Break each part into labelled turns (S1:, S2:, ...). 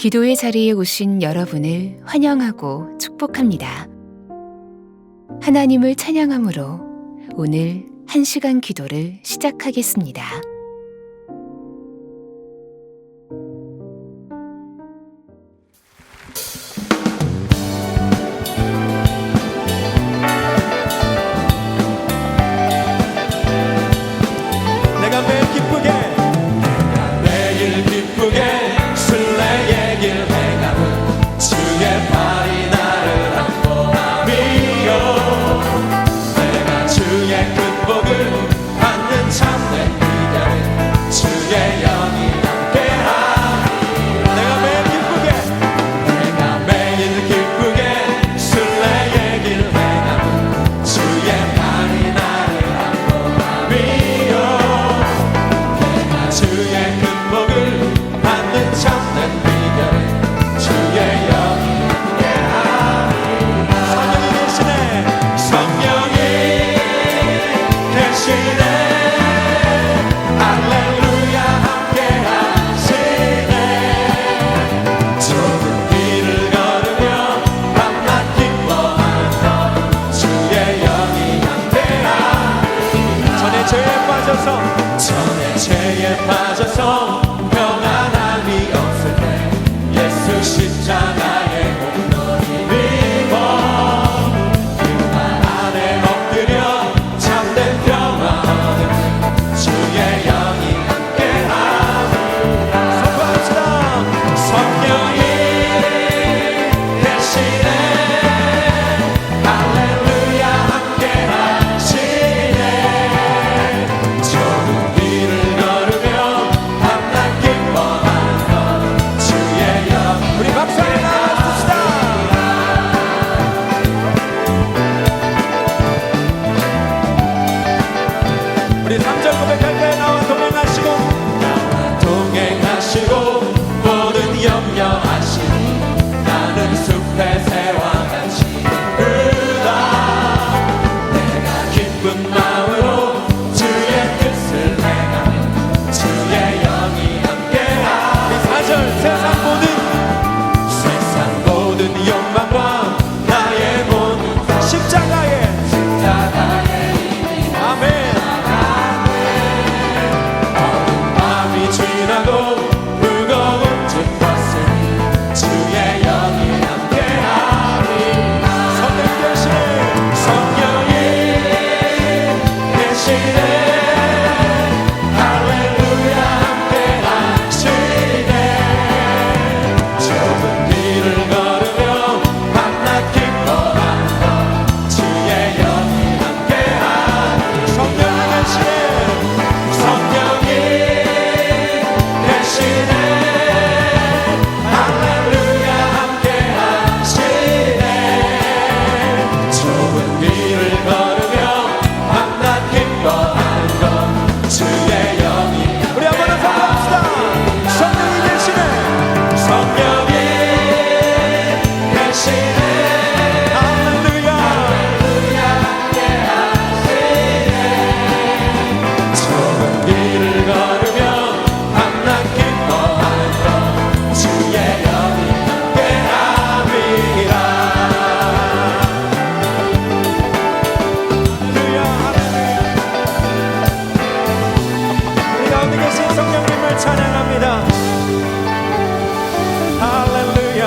S1: 기도의 자리에 오신 여러분을 환영하고 축복합니다. 하나님을 찬양함으로 오늘 1시간 기도를 시작하겠습니다.
S2: 내가 매일 기쁘게 순례의 길 행하는 주의 발이 나를 안보하며 내가 주의 큰 복을 받는 참된 비결은 주의 영이 함께하니 내가 매일 기쁘게 순례의 길 행하는 주의 발이 나를 안보하며 주의 큰 복을 받는 참된 비결은 주의 영이 함께하니 성령이 계시네 할렐루야 함께하시네 좁은 길을 걸으며 밤낮 기뻐하는 것 주의 영이 함께하니 전에 죄에 빠져서 평안함이 없을 때 예수 십자가의 공로를 입어 그 말 안에 엎드려 참된 평화 얻는 주의 영이 함께하니 선포합시다. 성령이 계시네 할렐루야 함께하시네 좁은 길을 걸으며 밤낮 기뻐하는 것 주의 영 우리 박수 한번 나눠줍시다. 우리 3절 고백할 때 나와 동행하시고 모든 염려하시니 나는 숲의 새와 같이 흐르다 내가 기쁜 마음으로 주의 뜻을 행하며 주의 영이 함께하니 4절 세상 모든 욕망과 나의 모든 십자가에 아멘 어두운 밤이 지나고 무거운 짐 벗으니 주의 영이 함께하니 성령이 계시네 할렐루야 함께하시네 좁은 길을 걸으며 밤낮 기뻐하는 것 주의 영이 함께하니 성령이 계시네 할렐루야 함께하시네 좁은 길을 걸으며 밤낮 기뻐하는 것 주의 영이 우리 한번 더 선포합시다. 성령이 계시네 할렐루야 좁은 길을 걸으며 밤낮 기뻐하는 것 주의 영이 함께함이라 우리 가운데 계신 성령님을 찬양합니다. 할렐루야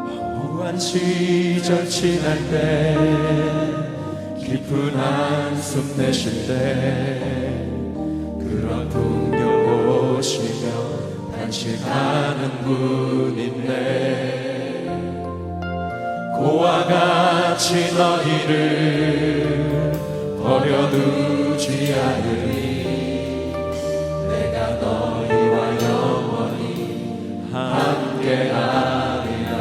S2: 허무한 시절 지날 때 깊은 한숨 내쉴 때 그런 풍경 보시며 단식하는 분 있네 고와 같이 너희를 버려두지 않으리 내가 너희와 영원히 함께하리라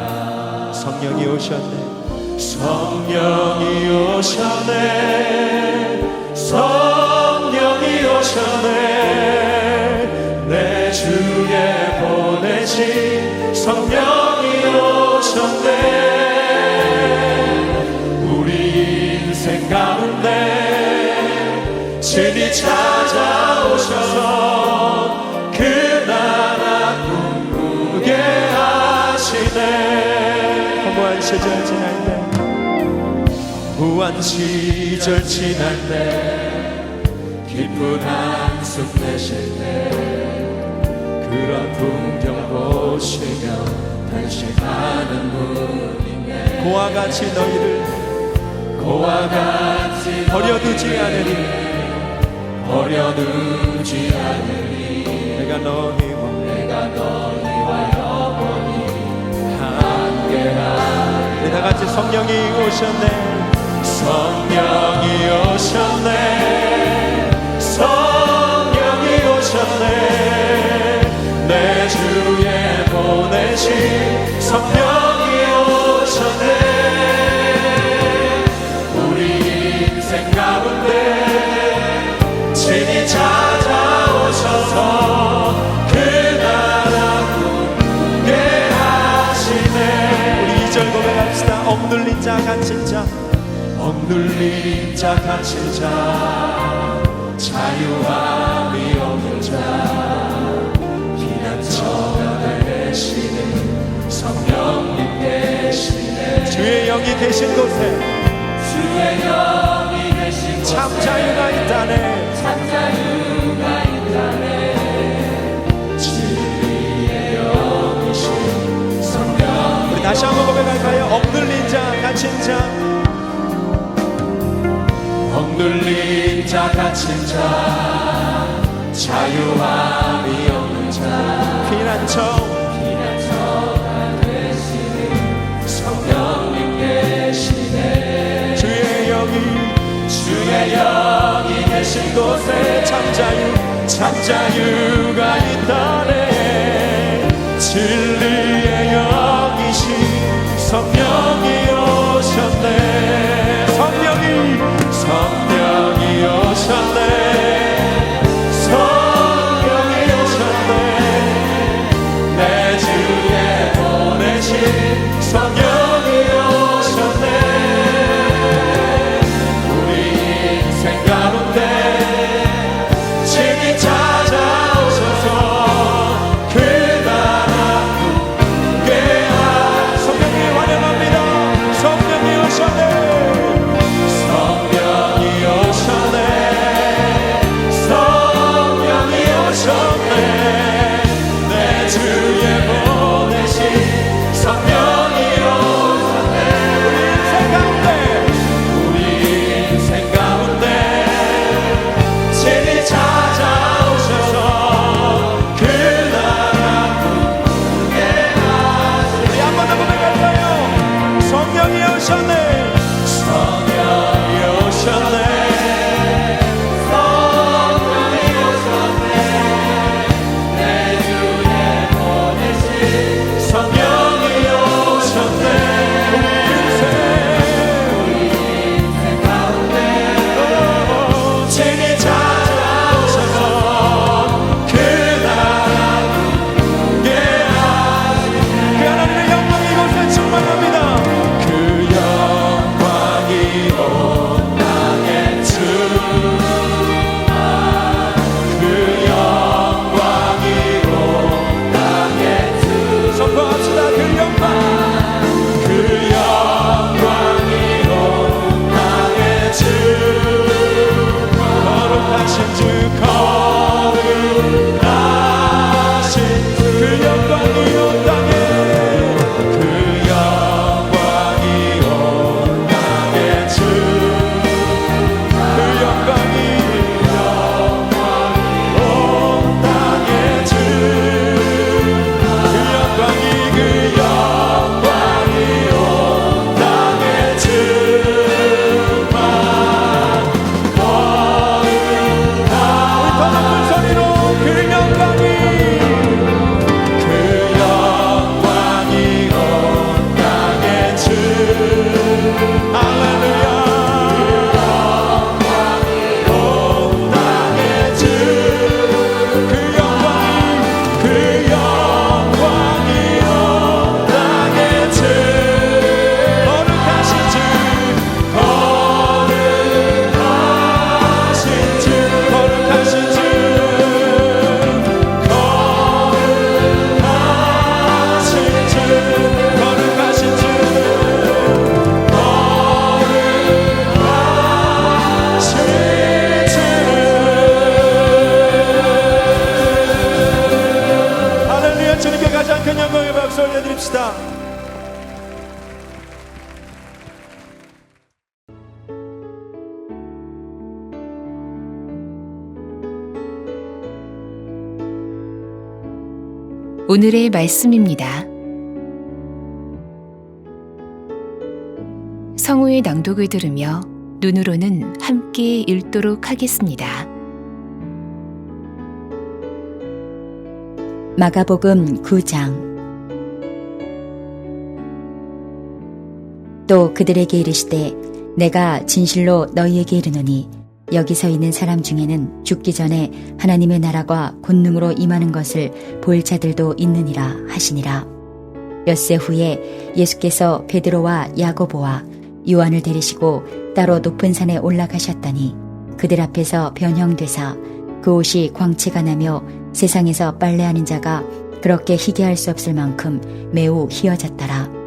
S2: 성령이 오셨네 성령이 오셨네 성령이 오셨네 오셨네 내 주에 보내신 성령이 오셨네 우리 인생 가운데 진이 찾아오셔서 그 나라 꿈꾸게 하시네 무한 시절 지날 때 무한 시절 지날 때 기쁜 한숨 내쉴 때 그런 풍경 보시며 단식하는 분이네 고와 같이 너희를 고와 같이 버려두지 않으리 버려두지 않으리 내가 너희와 영원히 함께하리 다 같이 성령이 오셨네 성령이 오셨네 성령이 오셨네 내 주에 보내신 성령이 오셨네 우리 인생 가운데 진이 찾아오셔서 그 나라 꿈꾸게 하시네 우리 2절 고백합시다 억눌린 자 갇힌 자 억눌린 자 갇힌 자 자유함이 없는 자 피난처가 되시는 성령님 계시네 주의 영이 계신 곳에 주의 영이 계신 곳에 참 자유가 있다네 참 자유가 있다네 진리의 영이신 성령 우리 다시 한번 고백할까요? 억눌린 자 갇힌 자 억눌린 자 갇힌 자 자유함이 없는 자 피난처가 되시는 성령님 계시네 주의 영이 계신 곳에 참 자유가 있다네 진리의 영이신 성령이 오셨네 성령이 오셨네 성령이 오셨네 내 주에 보내신 성령이 오셨네 우리 인생 가운데 진이 찾아오셔서 그 나라 꿈꾸게 성령이 환영합니다 성령이 오셨네 올려드립시다.
S1: 오늘의 말씀입니다. 성우의 낭독을 들으며 눈으로는 함께 읽도록 하겠습니다.
S3: 마가복음 9장. 또 그들에게 이르시되 내가 진실로 너희에게 이르노니 여기 서 있는 사람 중에는 죽기 전에 하나님의 나라가 권능으로 임하는 것을 볼 자들도 있느니라 하시니라. 엿새 후에 예수께서 베드로와 야고보와 요한을 데리시고 따로 높은 산에 올라가셨더니 그들 앞에서 변형되사 그 옷이 광채가 나며 세상에서 빨래하는 자가 그렇게 희게 할 수 없을 만큼 매우 희어졌더라.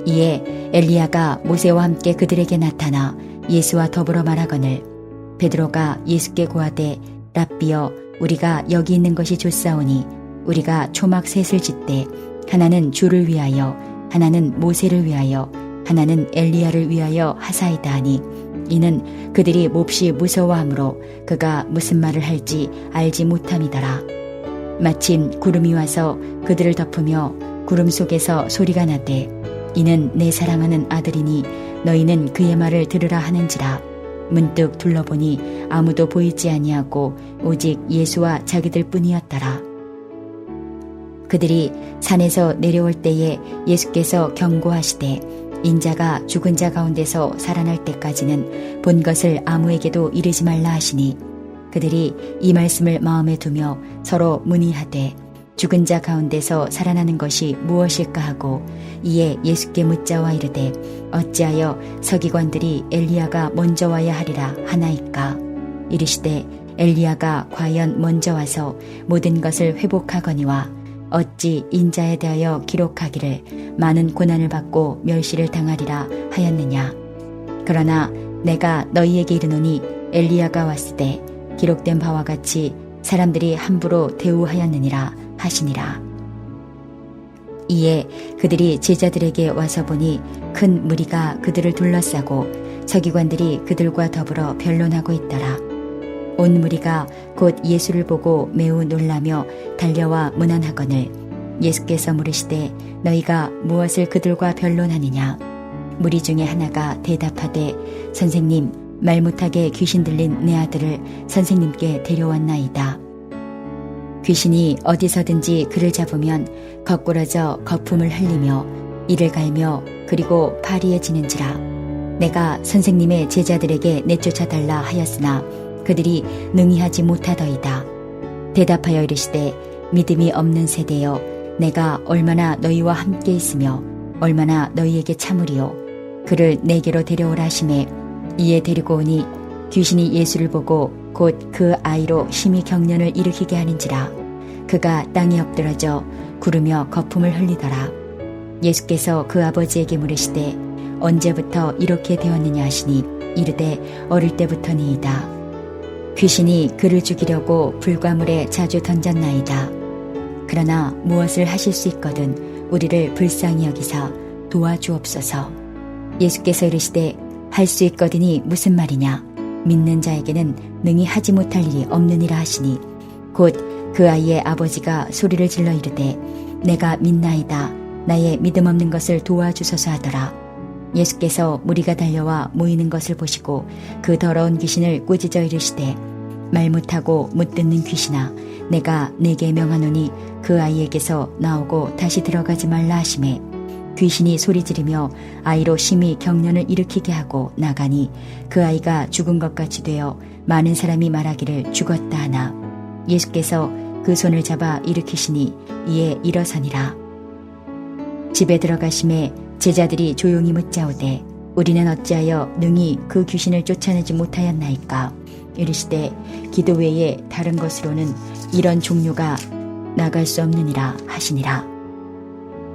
S3: 이에 엘리야가 모세와 함께 그들에게 나타나 예수와 더불어 말하거늘 베드로가 예수께 고하되 랍비여 우리가 여기 있는 것이 좋사오니 우리가 초막 셋을 짓되 하나는 주를 위하여 하나는 모세를 위하여 하나는 엘리야를 위하여 하사이다 하니 이는 그들이 몹시 무서워하므로 그가 무슨 말을 할지 알지 못함이더라. 마침 구름이 와서 그들을 덮으며 구름 속에서 소리가 나되 이는 내 사랑하는 아들이니 너희는 그의 말을 들으라 하는지라. 문득 둘러보니 아무도 보이지 아니하고 오직 예수와 자기들 뿐이었더라. 그들이 산에서 내려올 때에 예수께서 경고하시되 인자가 죽은 자 가운데서 살아날 때까지는 본 것을 아무에게도 이르지 말라 하시니 그들이 이 말씀을 마음에 두며 서로 문의하되 죽은 자 가운데서 살아나는 것이 무엇일까 하고 이에 예수께 묻자와 이르되 어찌하여 서기관들이 엘리야가 먼저 와야 하리라 하나이까. 이르시되 엘리야가 과연 먼저 와서 모든 것을 회복하거니와 어찌 인자에 대하여 기록하기를 많은 고난을 받고 멸시를 당하리라 하였느냐. 그러나 내가 너희에게 이르노니 엘리야가 왔을 때 기록된 바와 같이 사람들이 함부로 대우하였느니라 하시니라. 이에 그들이 제자들에게 와서 보니 큰 무리가 그들을 둘러싸고 서기관들이 그들과 더불어 변론하고 있더라. 온 무리가 곧 예수를 보고 매우 놀라며 달려와 문안하거늘 예수께서 물으시되 너희가 무엇을 그들과 변론하느냐. 무리 중에 하나가 대답하되 선생님 말 못하게 귀신 들린 내 아들을 선생님께 데려왔나이다. 귀신이 어디서든지 그를 잡으면 거꾸러져 거품을 흘리며 이를 갈며 그리고 파리해지는지라. 내가 선생님의 제자들에게 내쫓아달라 하였으나 그들이 능히 하지 못하더이다. 대답하여 이르시되 믿음이 없는 세대여 내가 얼마나 너희와 함께 있으며 얼마나 너희에게 참으리요. 그를 내게로 데려오라 하시매 이에 데리고 오니 귀신이 예수를 보고 곧 그 아이로 심히 경련을 일으키게 하는지라. 그가 땅에 엎드러져 구르며 거품을 흘리더라. 예수께서 그 아버지에게 물으시되 언제부터 이렇게 되었느냐 하시니 이르되 어릴 때부터니이다. 귀신이 그를 죽이려고 불과물에 자주 던졌나이다. 그러나 무엇을 하실 수 있거든 우리를 불쌍히 여기사 도와주옵소서. 예수께서 이르시되 할 수 있거든이 무슨 말이냐. 믿는 자에게는 능히 하지 못할 일이 없느니라 하시니 곧 그 아이의 아버지가 소리를 질러 이르되 내가 믿나이다. 나의 믿음 없는 것을 도와주소서 하더라. 예수께서 무리가 달려와 모이는 것을 보시고 그 더러운 귀신을 꾸짖어 이르시되 말 못하고 못 듣는 귀신아 내가 네게 명하노니 그 아이에게서 나오고 다시 들어가지 말라 하시매 귀신이 소리 지르며 아이로 심히 경련을 일으키게 하고 나가니 그 아이가 죽은 것 같이 되어 많은 사람이 말하기를 죽었다 하나 예수께서 그 손을 잡아 일으키시니 이에 일어서니라. 집에 들어가심에 제자들이 조용히 묻자오되 우리는 어찌하여 능히 그 귀신을 쫓아내지 못하였나이까. 이르시되 기도 외에 다른 것으로는 이런 종류가 나갈 수 없느니라 하시니라.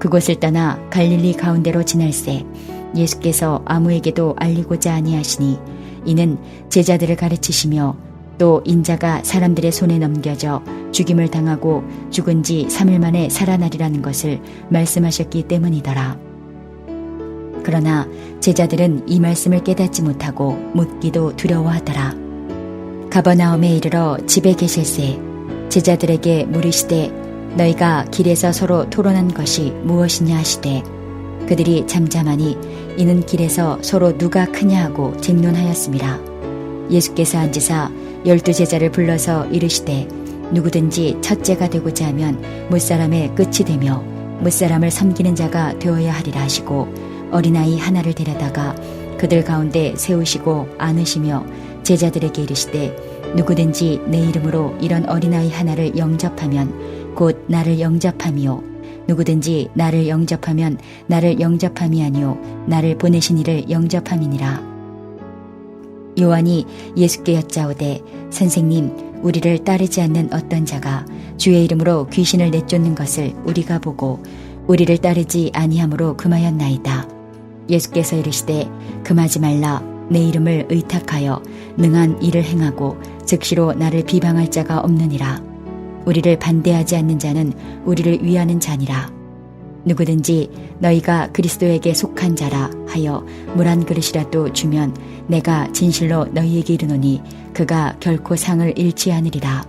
S3: 그곳을 떠나 갈릴리 가운데로 지날새 예수께서 아무에게도 알리고자 아니하시니 이는 제자들을 가르치시며 또 인자가 사람들의 손에 넘겨져 죽임을 당하고 죽은 지 3일 만에 살아나리라는 것을 말씀하셨기 때문이더라. 그러나 제자들은 이 말씀을 깨닫지 못하고 묻기도 두려워하더라. 가버나움에 이르러 집에 계실새 제자들에게 물으시되 너희가 길에서 서로 토론한 것이 무엇이냐 하시되 그들이 잠잠하니 이는 길에서 서로 누가 크냐 하고 쟁론하였습니다. 예수께서 앉으사 12제자를 불러서 이르시되 누구든지 첫째가 되고자 하면 못사람의 끝이 되며 못사람을 섬기는 자가 되어야 하리라 하시고 어린아이 하나를 데려다가 그들 가운데 세우시고 안으시며 제자들에게 이르시되 누구든지 내 이름으로 이런 어린아이 하나를 영접하면 곧 나를 영접함이요 누구든지 나를 영접하면 나를 영접함이 아니요 나를 보내신 이를 영접함이니라. 요한이 예수께 여짜오되 선생님 우리를 따르지 않는 어떤 자가 주의 이름으로 귀신을 내쫓는 것을 우리가 보고 우리를 따르지 아니함으로 금하였나이다. 예수께서 이르시되 금하지 말라. 내 이름을 의탁하여 능한 일을 행하고 즉시로 나를 비방할 자가 없느니라. 우리를 반대하지 않는 자는 우리를 위하는 자니라. 누구든지 너희가 그리스도에게 속한 자라 하여 물 한 그릇이라도 주면 내가 진실로 너희에게 이르노니 그가 결코 상을 잃지 않으리라.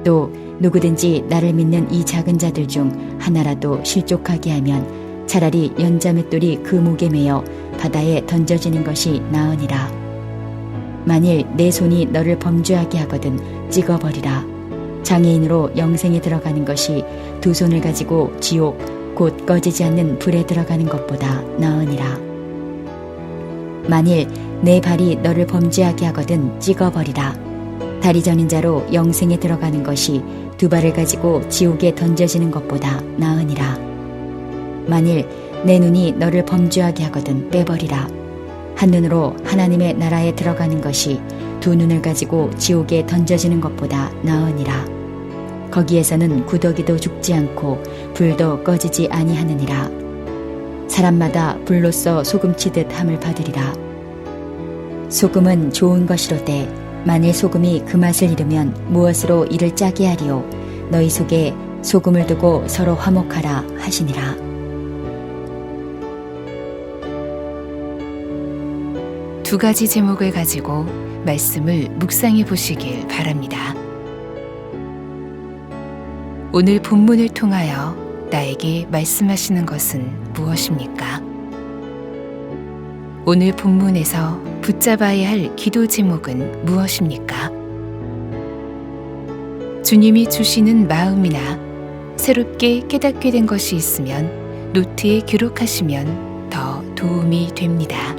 S3: 또 누구든지 나를 믿는 이 작은 자들 중 하나라도 실족하게 하면 차라리 연자맷돌이 그 목에 매어 바다에 던져지는 것이 나으니라. 만일 내 손이 너를 범죄하게 하거든 찍어버리라. 장애인으로 영생에 들어가는 것이 두 손을 가지고 지옥 곧 꺼지지 않는 불에 들어가는 것보다 나으니라. 만일 내 발이 너를 범죄하게 하거든 찍어버리라. 다리 저는 자로 영생에 들어가는 것이 두 발을 가지고 지옥에 던져지는 것보다 나으니라. 만일 내 눈이 너를 범죄하게 하거든 빼버리라. 한 눈으로 하나님의 나라에 들어가는 것이 두 눈을 가지고 지옥에 던져지는 것보다 나으니라. 거기에서는 구더기도 죽지 않고 불도 꺼지지 아니하느니라. 사람마다 불로써 소금치듯 함을 받으리라. 소금은 좋은 것이로되 만일 소금이 그 맛을 잃으면 무엇으로 이를 짜게 하리요. 너희 속에 소금을 두고 서로 화목하라 하시니라.
S1: 두 가지 제목을 가지고 말씀을 묵상해 보시길 바랍니다. 오늘 본문을 통하여 나에게 말씀하시는 것은 무엇입니까? 오늘 본문에서 붙잡아야 할 기도 제목은 무엇입니까? 주님이 주시는 마음이나 새롭게 깨닫게 된 것이 있으면 노트에 기록하시면 더 도움이 됩니다.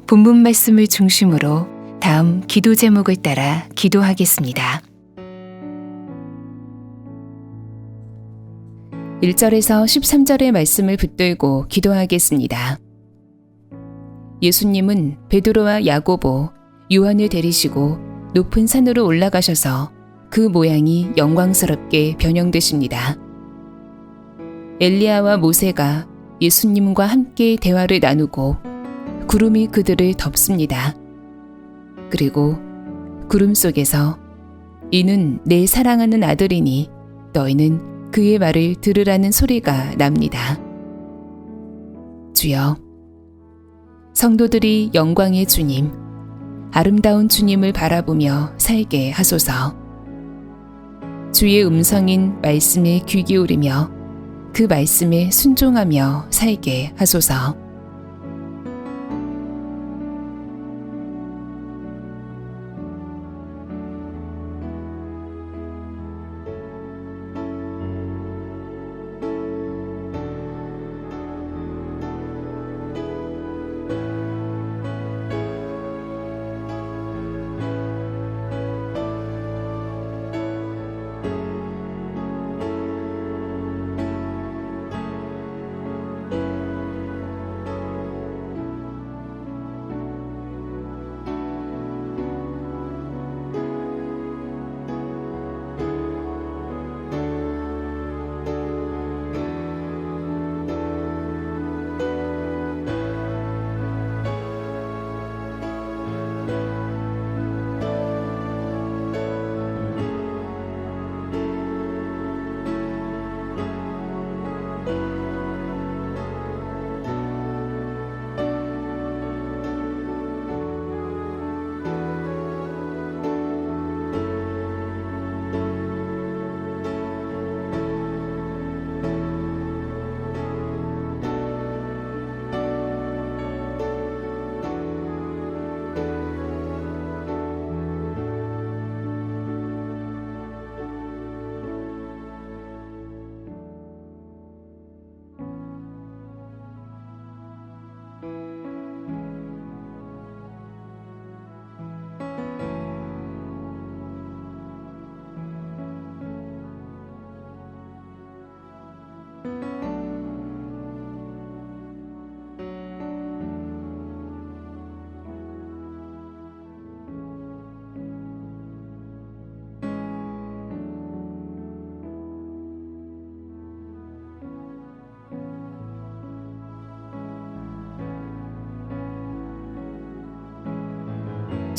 S1: 본문 말씀을 중심으로 다음 기도 제목을 따라 기도하겠습니다. 1절에서 13절의 말씀을 붙들고 기도하겠습니다. 예수님은 베드로와 야고보, 요한을 데리시고 높은 산으로 올라가셔서 그 모양이 영광스럽게 변형되십니다. 엘리야와 모세가 예수님과 함께 대화를 나누고 구름이 그들을 덮습니다. 그리고 구름 속에서 이는 내 사랑하는 아들이니 너희는 그의 말을 들으라는 소리가 납니다. 주여, 성도들이 영광의 주님, 아름다운 주님을 바라보며 살게 하소서. 주의 음성인 말씀에 귀 기울이며 그 말씀에 순종하며 살게 하소서.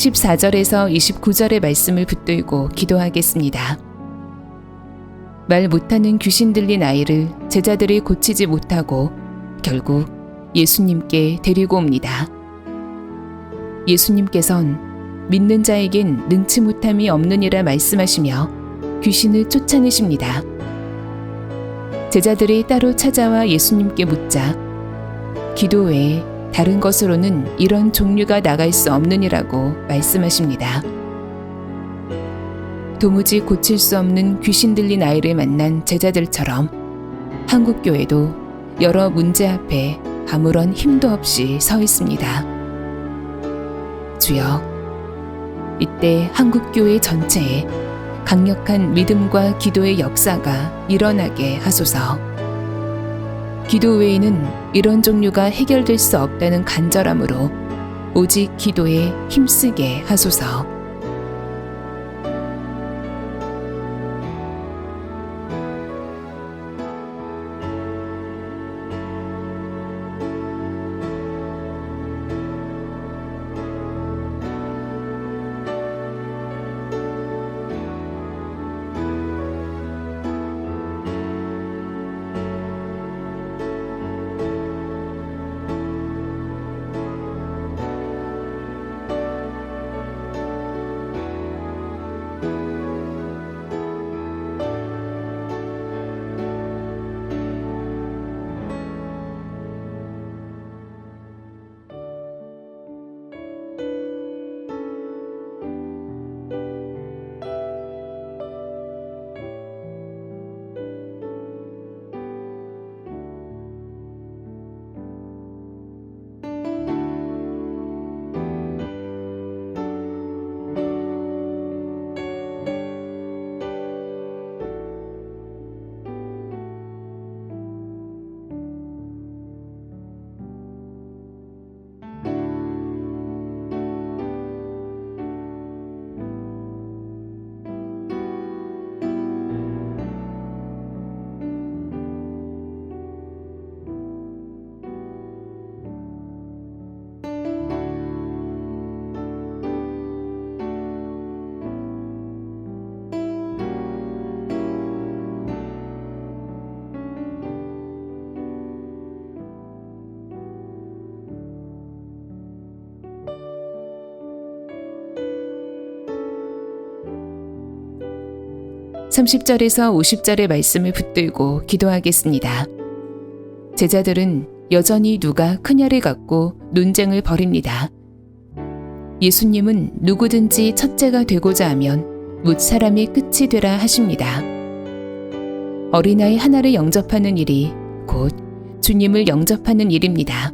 S1: (14절에서 29절의) 말씀을 붙들고 기도하겠습니다. 말 못하는 귀신 들린 아이를 제자들이 고치지 못하고 결국 예수님께 데리고 옵니다. 예수님께선 믿는 자에겐 능치 못함이 없느니라 말씀하시며 귀신을 쫓아내십니다. 제자들이 따로 찾아와 예수님께 묻자 기도 외에 다른 것으로는 이런 종류가 나갈 수 없느니라고 말씀하십니다. 도무지 고칠 수 없는 귀신 들린 아이를 만난 제자들처럼 한국교회도 여러 문제 앞에 아무런 힘도 없이 서 있습니다. 주여, 이때 한국교회 전체에 강력한 믿음과 기도의 역사가 일어나게 하소서. 기도 외에는 이런 종류가 해결될 수 없다는 간절함으로 오직 기도에 힘쓰게 하소서. 30절에서 50절의 말씀을 붙들고 기도하겠습니다. 제자들은 여전히 누가 크냐를 갖고 논쟁을 벌입니다. 예수님은 누구든지 첫째가 되고자 하면 뭇 사람이 끝이 되라 하십니다. 어린아이 하나를 영접하는 일이 곧 주님을 영접하는 일입니다.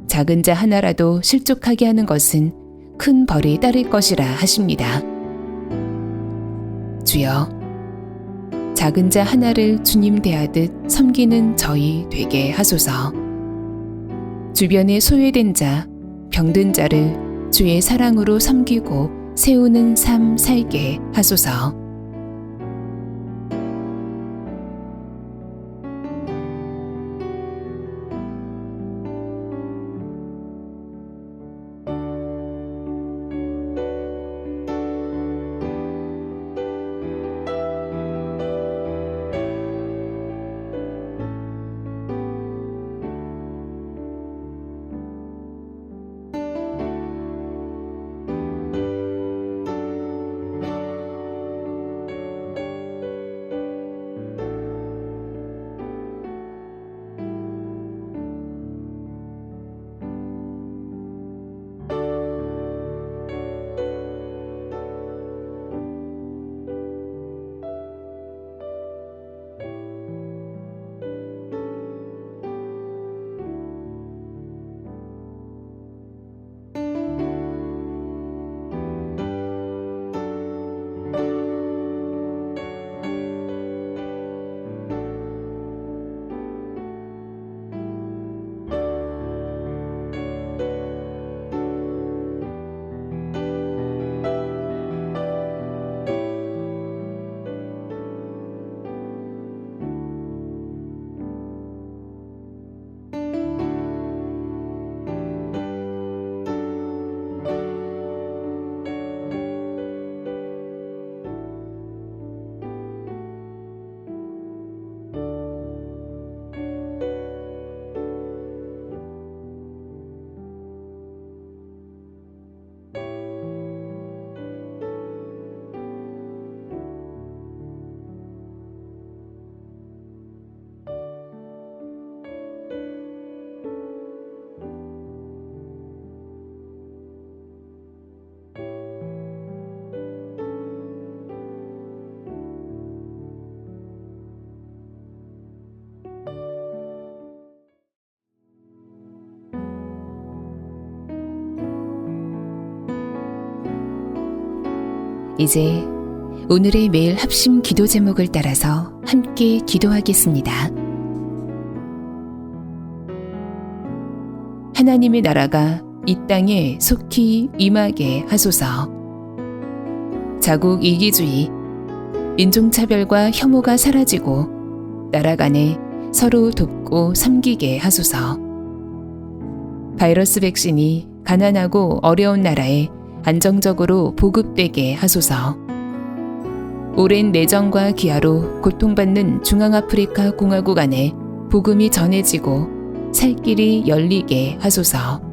S1: 작은 자 하나라도 실족하게 하는 것은 큰 벌이 따를 것이라 하십니다. 주여, 작은 자 하나를 주님 대하듯 섬기는 저희 되게 하소서. 주변에 소외된 자, 병든 자를 주의 사랑으로 섬기고 세우는 삶 살게 하소서. 이제 오늘의 매일 합심 기도 제목을 따라서 함께 기도하겠습니다. 하나님의 나라가 이 땅에 속히 임하게 하소서. 자국 이기주의, 인종차별과 혐오가 사라지고 나라 간에 서로 돕고 섬기게 하소서. 바이러스 백신이 가난하고 어려운 나라에 안정적으로 보급되게 하소서. 오랜 내전과 기아로 고통받는 중앙아프리카 공화국 안에 복음이 전해지고 살 길이 열리게 하소서.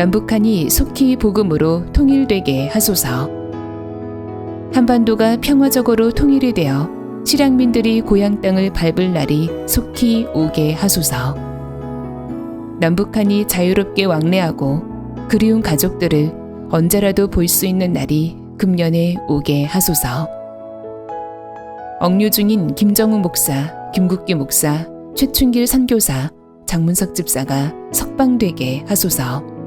S1: 남북한이 속히 복음으로 통일되게 하소서. 한반도가 평화적으로 통일이 되어 실향민들이 고향 땅을 밟을 날이 속히 오게 하소서. 남북한이 자유롭게 왕래하고 그리운 가족들을 언제라도 볼 수 있는 날이 금년에 오게 하소서. 억류 중인 김정우 목사, 김국기 목사, 최춘길 선교사, 장문석 집사가 석방되게 하소서.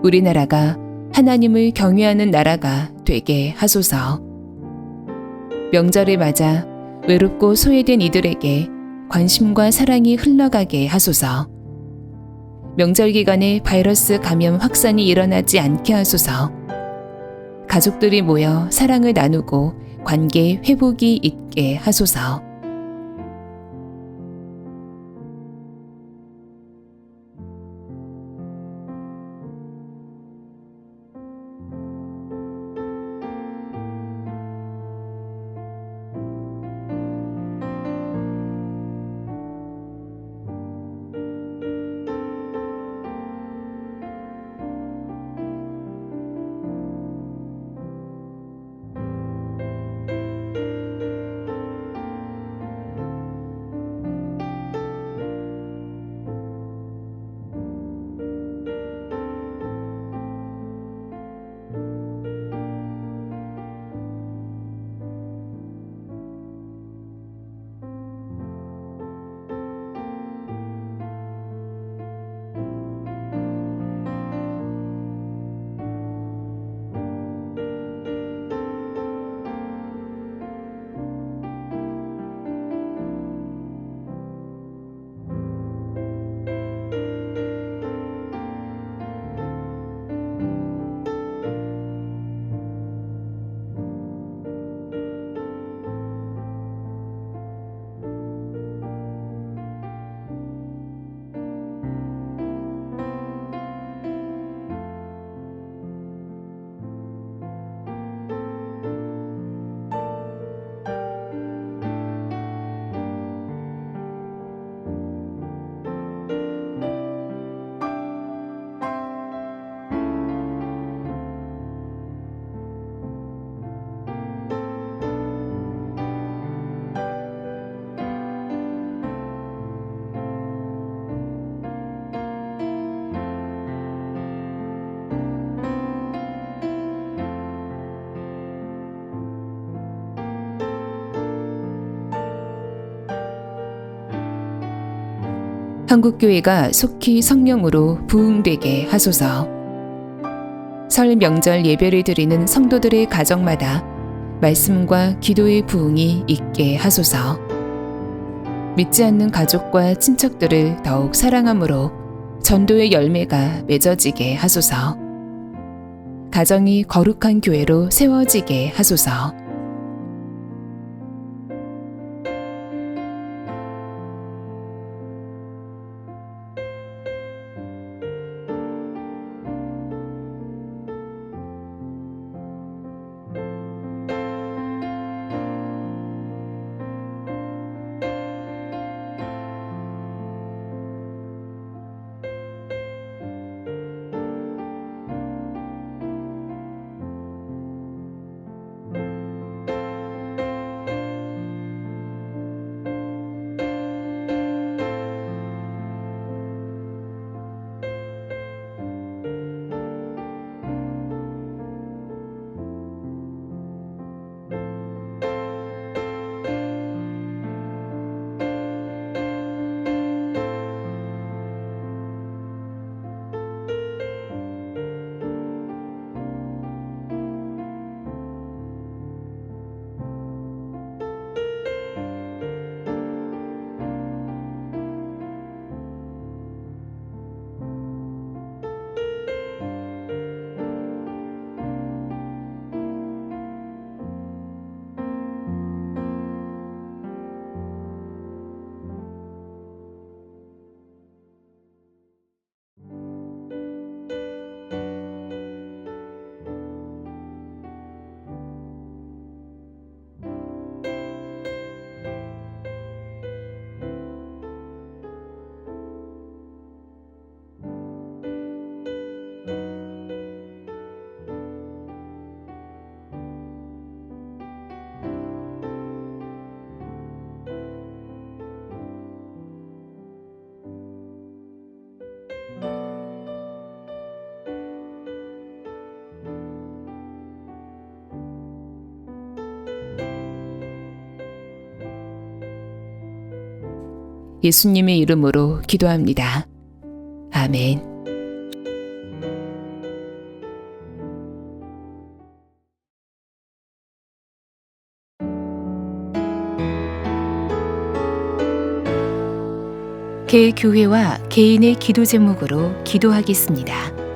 S1: 우리나라가 하나님을 경외하는 나라가 되게 하소서. 명절을 맞아 외롭고 소외된 이들에게 관심과 사랑이 흘러가게 하소서. 명절 기간에 바이러스 감염 확산이 일어나지 않게 하소서. 가족들이 모여 사랑을 나누고 관계 회복이 있게 하소서. 한국교회가 속히 성령으로 부흥되게 하소서. 설 명절 예배를 드리는 성도들의 가정마다 말씀과 기도의 부흥이 있게 하소서. 믿지 않는 가족과 친척들을 더욱 사랑함으로 전도의 열매가 맺어지게 하소서. 가정이 거룩한 교회로 세워지게 하소서. 예수님의 이름으로 기도합니다. 아멘. 개교회와 개인의 기도 제목으로 기도하겠습니다.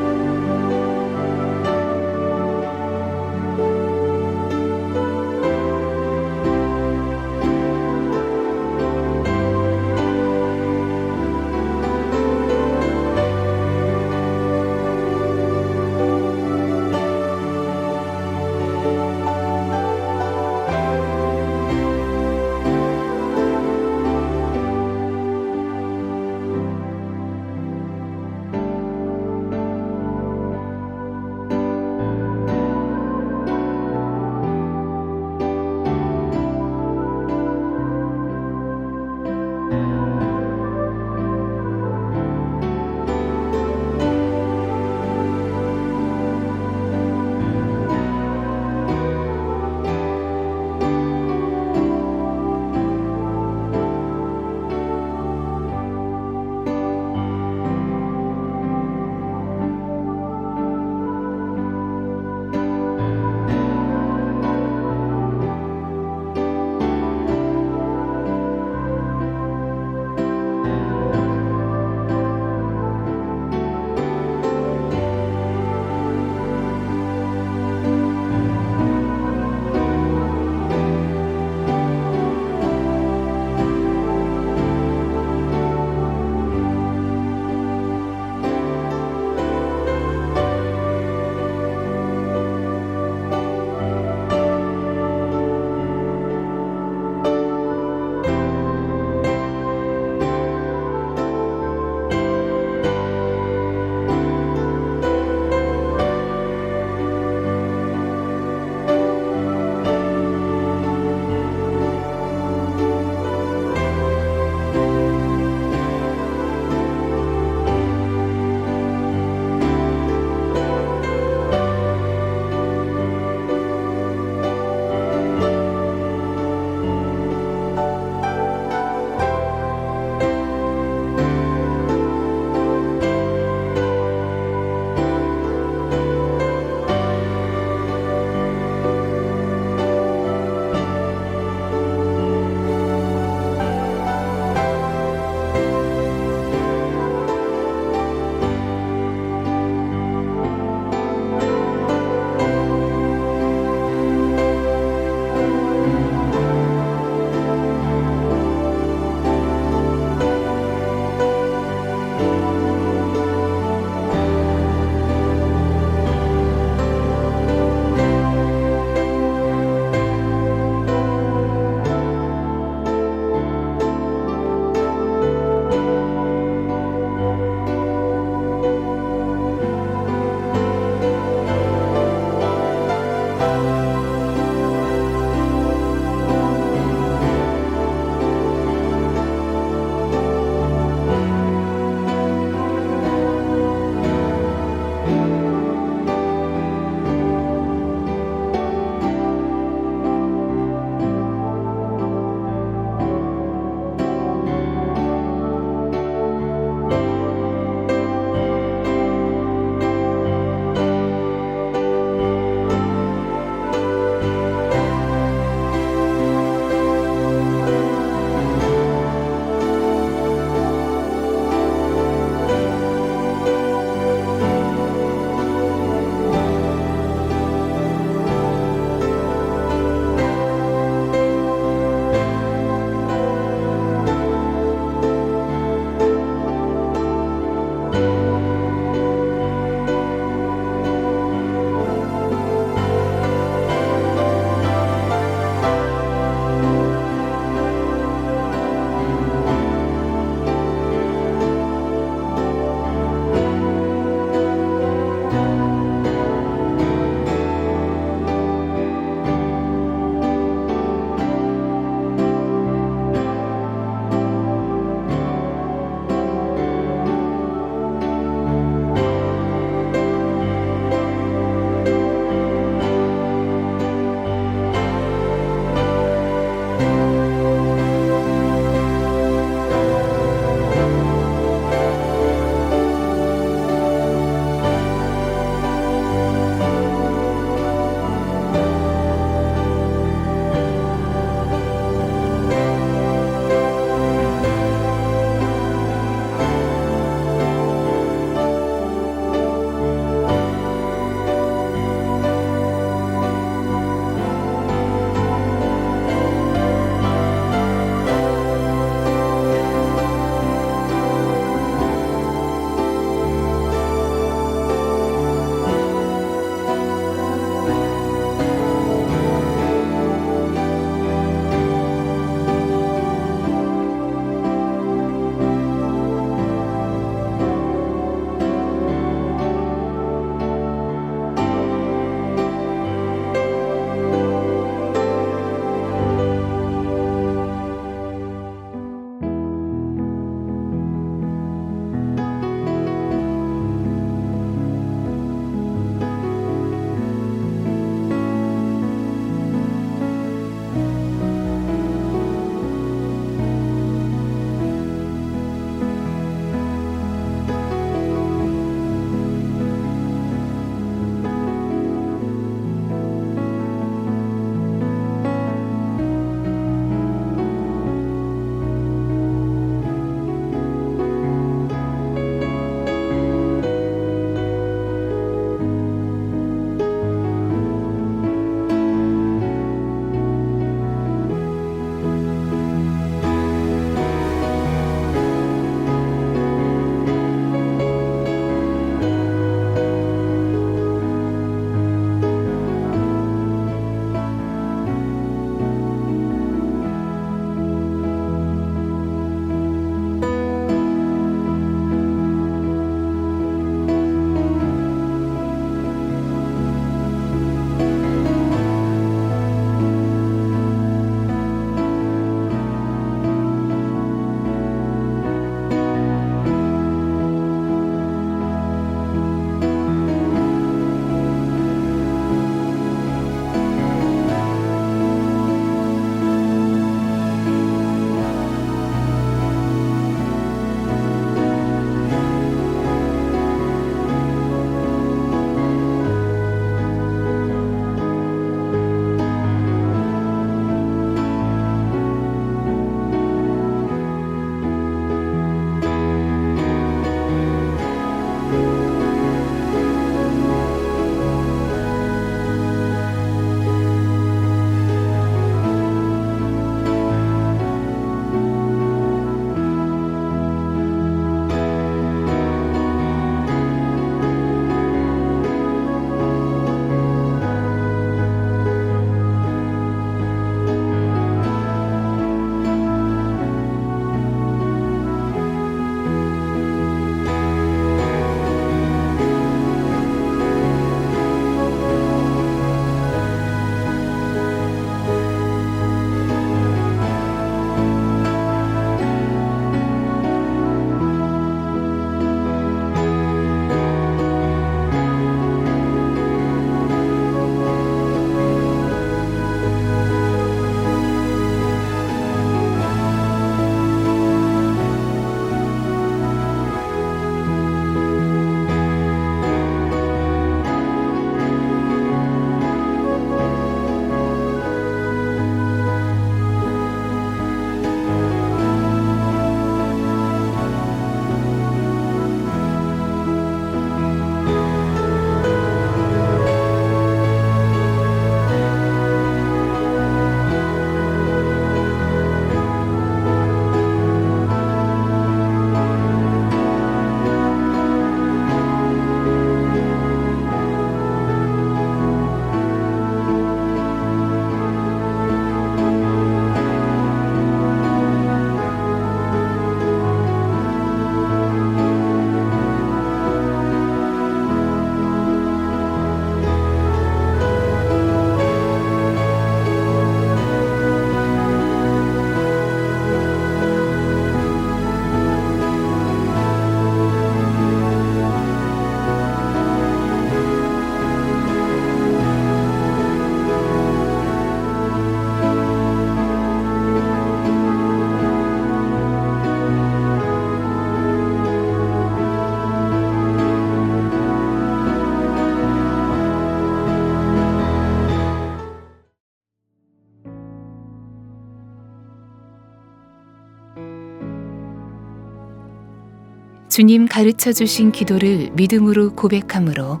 S1: 주님 가르쳐 주신 기도를 믿음으로 고백함으로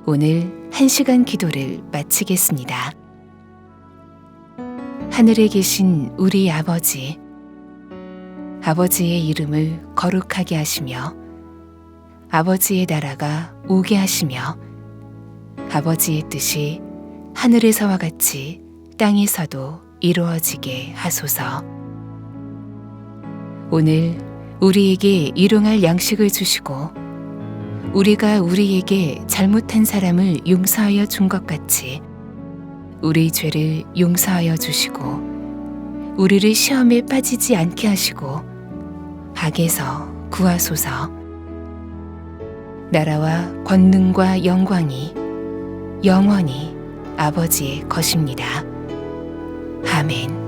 S1: 오늘 1시간 기도를 마치겠습니다. 하늘에 계신 우리 아버지, 아버지의 이름을 거룩하게 하시며 아버지의 나라가 오게 하시며 아버지의 뜻이 하늘에서와 같이 땅에서도 이루어지게 하소서. 오늘 우리에게 일용할 양식을 주시고 우리가 우리에게 잘못한 사람을 용서하여 준 것 같이 우리 죄를 용서하여 주시고 우리를 시험에 빠지지 않게 하시고 악에서 구하소서. 나라와 권능과 영광이 영원히 아버지의 것입니다. 아멘.